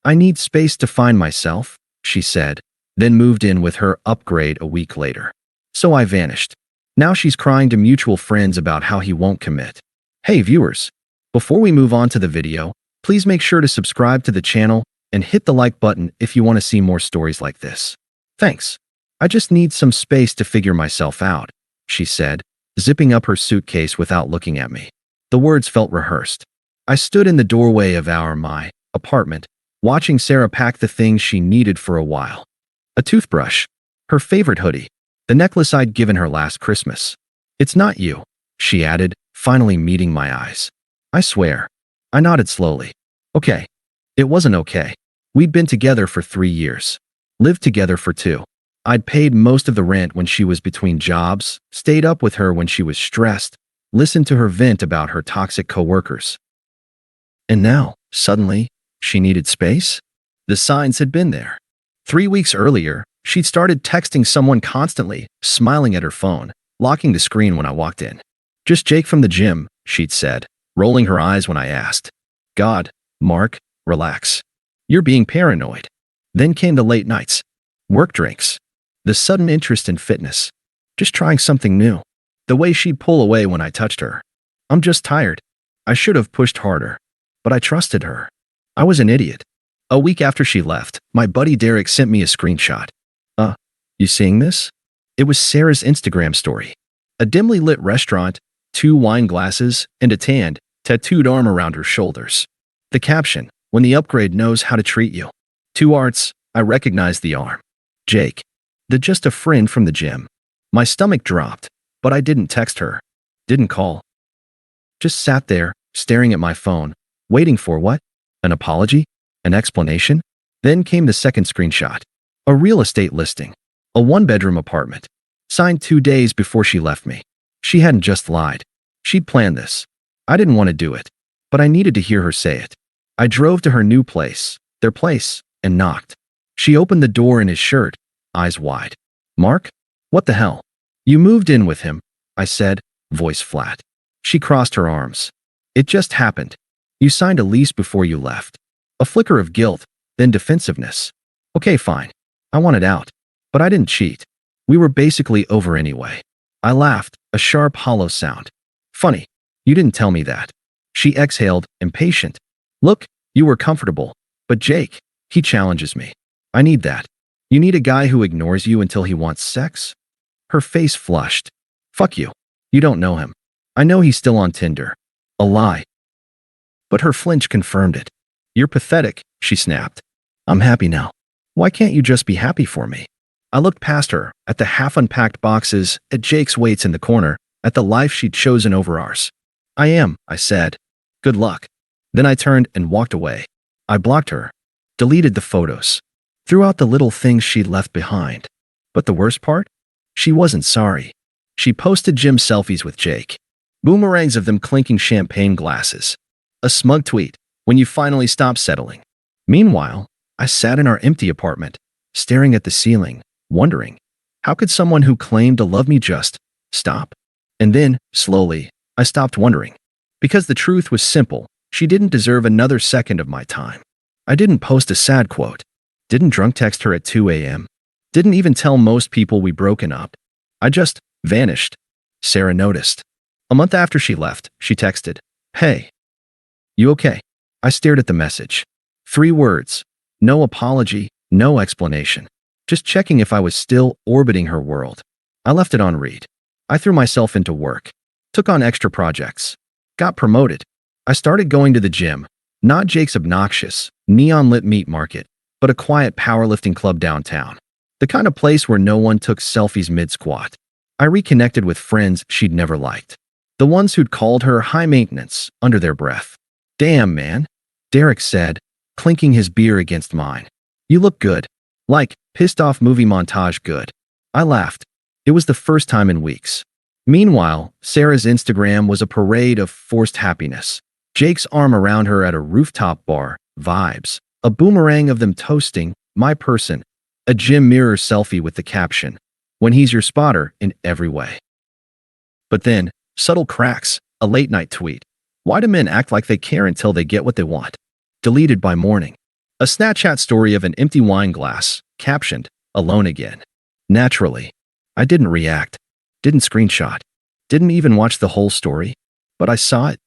I need space to find myself, she said, then moved in with her upgrade a week later. So I vanished. Now she's crying to mutual friends about how he won't commit. Hey viewers, before we move on to the video, please make sure to subscribe to the channel and hit the like button if you want to see more stories like this. Thanks. I just need some space to figure myself out, she said, zipping up her suitcase without looking at me. The words felt rehearsed. I stood in the doorway of my apartment, watching Sarah pack the things she needed for a while. A toothbrush, her favorite hoodie, the necklace I'd given her last Christmas. It's not you, she added, finally meeting my eyes. I swear. I nodded slowly. Okay. It wasn't okay. We'd been together for 3 years. Lived together for 2. I'd paid most of the rent when she was between jobs, stayed up with her when she was stressed, listened to her vent about her toxic coworkers. And now, suddenly, she needed space? The signs had been there. 3 weeks earlier, she'd started texting someone constantly, smiling at her phone, locking the screen when I walked in. Just Jake from the gym, she'd said, rolling her eyes when I asked. God, Mark, relax. You're being paranoid. Then came the late nights, work drinks, the sudden interest in fitness, just trying something new. The way she'd pull away when I touched her. I'm just tired. I should have pushed harder, but I trusted her. I was an idiot. A week after she left, my buddy Derek sent me a screenshot. You seeing this? It was Sarah's Instagram story. A dimly lit restaurant, 2 wine glasses, and a tanned, tattooed arm around her shoulders. The caption, when the upgrade knows how to treat you. 2 arts, I recognized the arm. Jake. Just a friend from the gym. My stomach dropped, but I didn't text her. Didn't call. Just sat there, staring at my phone, waiting for what? An apology? An explanation? Then came the second screenshot. A real estate listing. A 1-bedroom apartment. Signed 2 days before she left me. She hadn't just lied. She'd planned this. I didn't want to do it, but I needed to hear her say it. I drove to her new place, their place, and knocked. She opened the door in his shirt, eyes wide. Mark? What the hell? You moved in with him, I said, voice flat. She crossed her arms. It just happened. You signed a lease before you left. A flicker of guilt, then defensiveness. Okay, fine. I wanted out. But I didn't cheat. We were basically over anyway. I laughed, a sharp, hollow sound. Funny. You didn't tell me that. She exhaled, impatient. Look, you were comfortable. But Jake, he challenges me. I need that. You need a guy who ignores you until he wants sex? Her face flushed. Fuck you. You don't know him. I know he's still on Tinder. A lie. But her flinch confirmed it. You're pathetic, she snapped. I'm happy now. Why can't you just be happy for me? I looked past her, at the half-unpacked boxes, at Jake's weights in the corner, at the life she'd chosen over ours. I am, I said. Good luck. Then I turned and walked away. I blocked her. Deleted the photos. Threw out the little things she'd left behind. But the worst part? She wasn't sorry. She posted gym selfies with Jake. Boomerangs of them clinking champagne glasses. A smug tweet, when you finally stop settling. Meanwhile, I sat in our empty apartment, staring at the ceiling, wondering, how could someone who claimed to love me just stop? And then, slowly, I stopped wondering. Because the truth was simple, she didn't deserve another second of my time. I didn't post a sad quote. Didn't drunk text her at 2 a.m. Didn't even tell most people we'd broken up. I just vanished. Sarah noticed. A month after she left, she texted, Hey. You okay? I stared at the message. 3 words. No apology, no explanation. Just checking if I was still orbiting her world. I left it on read. I threw myself into work. Took on extra projects. Got promoted. I started going to the gym. Not Jake's obnoxious, neon-lit meat market, but a quiet powerlifting club downtown. The kind of place where no one took selfies mid-squat. I reconnected with friends she'd never liked. The ones who'd called her high maintenance under their breath. Damn, man, Derek said, clinking his beer against mine. You look good. Like, pissed off movie montage good. I laughed. It was the first time in weeks. Meanwhile, Sarah's Instagram was a parade of forced happiness. Jake's arm around her at a rooftop bar, vibes. A boomerang of them toasting, my person. A gym mirror selfie with the caption, when he's your spotter in every way. But then, subtle cracks, a late night tweet. Why do men act like they care until they get what they want? Deleted by morning. A Snapchat story of an empty wine glass, captioned, "Alone again." Naturally, I didn't react, didn't screenshot, didn't even watch the whole story, but I saw it.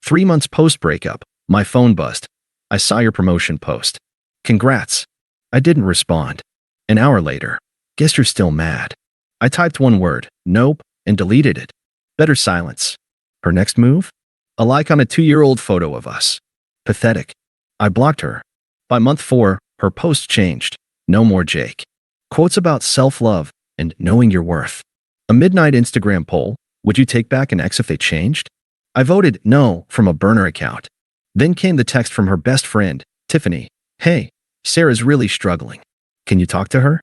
3 months post-breakup, my phone buzzed. "I saw your promotion post. Congrats." I didn't respond. An hour later, "Guess you're still mad." I typed one word, "Nope," and deleted it. Better silence. Her next move? A like on a 2-year-old photo of us. Pathetic. I blocked her. By month 4, her post changed. "No more Jake." Quotes about self-love and knowing your worth. A midnight Instagram poll: would you take back an ex if they changed? I voted no from a burner account. Then came the text from her best friend, Tiffany. "Hey, Sarah's really struggling. Can you talk to her?"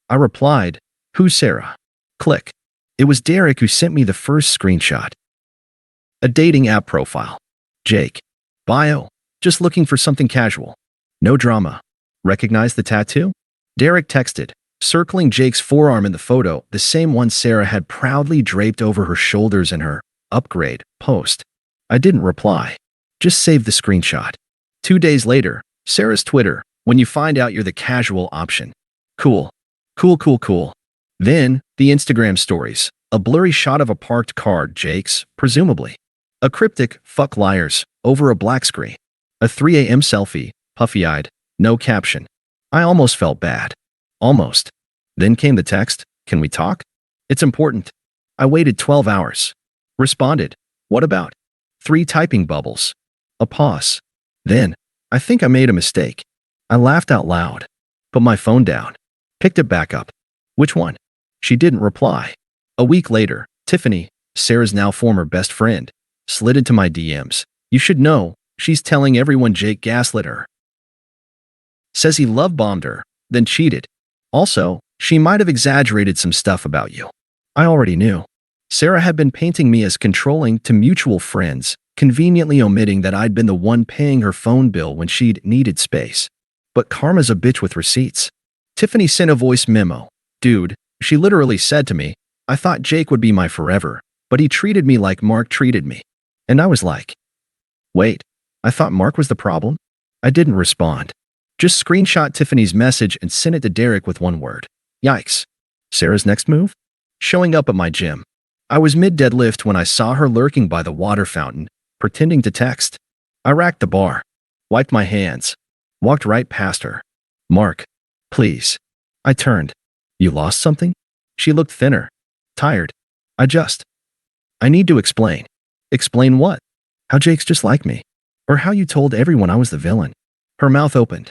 I replied, "Who's Sarah?" Click. It was Derek who sent me the first screenshot. A dating app profile. Jake. Bio. Just looking for something casual. No drama. Recognize the tattoo? Derek texted, circling Jake's forearm in the photo, the same one Sarah had proudly draped over her shoulders in her upgrade post. I didn't reply. Just saved the screenshot. 2 days later, Sarah's Twitter: "When you find out you're the casual option." Cool. Cool, cool, cool. Then, the Instagram stories. A blurry shot of a parked car, Jake's, presumably. A cryptic, "Fuck liars," over a black screen. A 3 a.m. selfie, puffy-eyed, no caption. I almost felt bad. Almost. Then came the text: "Can we talk? It's important." I waited 12 hours. Responded, "What about?" 3 typing bubbles. A pause. Then, "I think I made a mistake." I laughed out loud. Put my phone down. Picked it back up. "Which one?" She didn't reply. A week later, Tiffany, Sarah's now former best friend, slid into my DMs. "You should know, she's telling everyone Jake gaslit her. Says he love-bombed her, then cheated. Also, she might have exaggerated some stuff about you." I already knew. Sarah had been painting me as controlling to mutual friends, conveniently omitting that I'd been the one paying her phone bill when she'd needed space. But karma's a bitch with receipts. Tiffany sent a voice memo. "Dude," she literally said to me, "I thought Jake would be my forever, but he treated me like Mark treated me." And I was like, wait, I thought Mark was the problem? I didn't respond. Just screenshot Tiffany's message and sent it to Derek with one word. Yikes. Sarah's next move? Showing up at my gym. I was mid-deadlift when I saw her lurking by the water fountain, pretending to text. I racked the bar, wiped my hands, walked right past her. "Mark, please." I turned. "You lost something?" She looked thinner, tired. I need to explain." "Explain what?" "How Jake's just like me. Or how you told everyone I was the villain." Her mouth opened.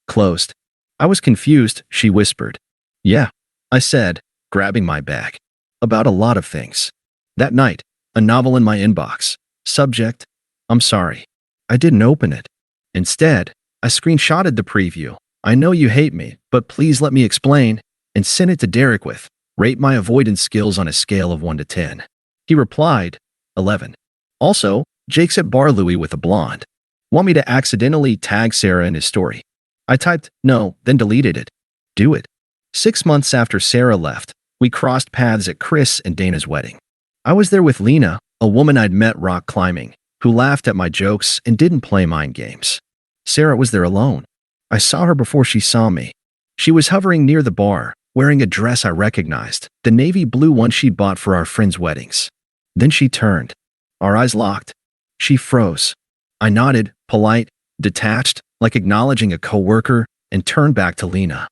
Closed. I was confused, she whispered. "Yeah," I said, grabbing my bag. "About a lot of things." That night, a novel in my inbox. Subject: "I'm sorry." I didn't open it. Instead, I screenshotted the preview. "I know you hate me, but please let me explain," and sent it to Derek with, "Rate my avoidance skills on a scale of 1 to 10. He replied, 11. Also, Jake's at Bar Louie with a blonde. Want me to accidentally tag Sarah in his story? I typed no, then deleted it. Do it. 6 months after Sarah left, we crossed paths at Chris and Dana's wedding. I was there with Lena, a woman I'd met rock climbing, who laughed at my jokes and didn't play mind games. Sarah was there alone. I saw her before she saw me. She was hovering near the bar, wearing a dress I recognized, the navy blue one she'd bought for our friends' weddings. Then she turned. Our eyes locked. She froze. I nodded, polite, detached, like acknowledging a coworker, and turned back to Lena.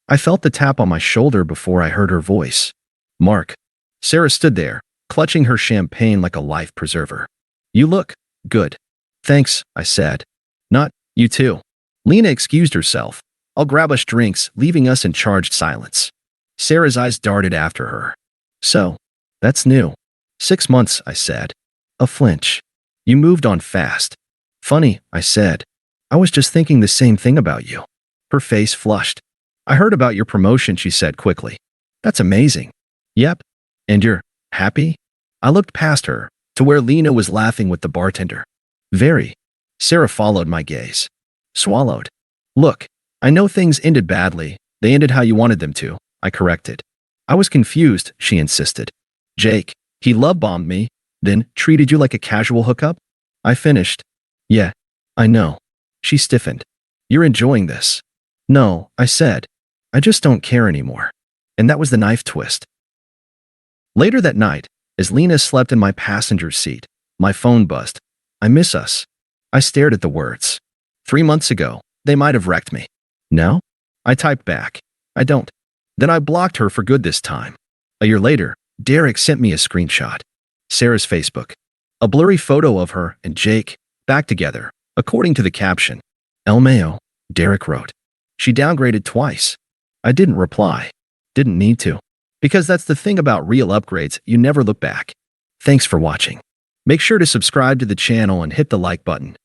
I felt the tap on my shoulder before I heard her voice. "Mark." Sarah stood there, clutching her champagne like a life preserver. "You look good." "Thanks," I said. "Not, you too." Lena excused herself. "I'll grab us drinks," leaving us in charged silence. Sarah's eyes darted after her. "So, that's new." 6 months, I said. A flinch. "You moved on fast." "Funny," I said. "I was just thinking the same thing about you." Her face flushed. "I heard about your promotion," she said quickly. "That's amazing." "Yep. And you're happy?" I looked past her, to where Lena was laughing with the bartender. "Very." Sarah followed my gaze. Swallowed. "Look, I know things ended badly. They ended how you wanted them to," I corrected. "I was confused," she insisted. "Jake, he love-bombed me, then treated you like a casual hookup?" I finished. "Yeah, I know." She stiffened. You're enjoying this. No, I said. I just don't care anymore. And that was the knife twist. Later that night, as Lena slept in my passenger seat, my phone buzzed. I miss us. I stared at the words. 3 months ago, they might have wrecked me. No? I typed back. I don't. Then I blocked her for good this time. A year later, Derek sent me a screenshot. Sarah's Facebook. A blurry photo of her and Jake, back together, according to the caption. El Mayo, Derek wrote. She downgraded twice. I didn't reply. Didn't need to. Because that's the thing about real upgrades, you never look back. Thanks for watching. Make sure to subscribe to the channel and hit the like button.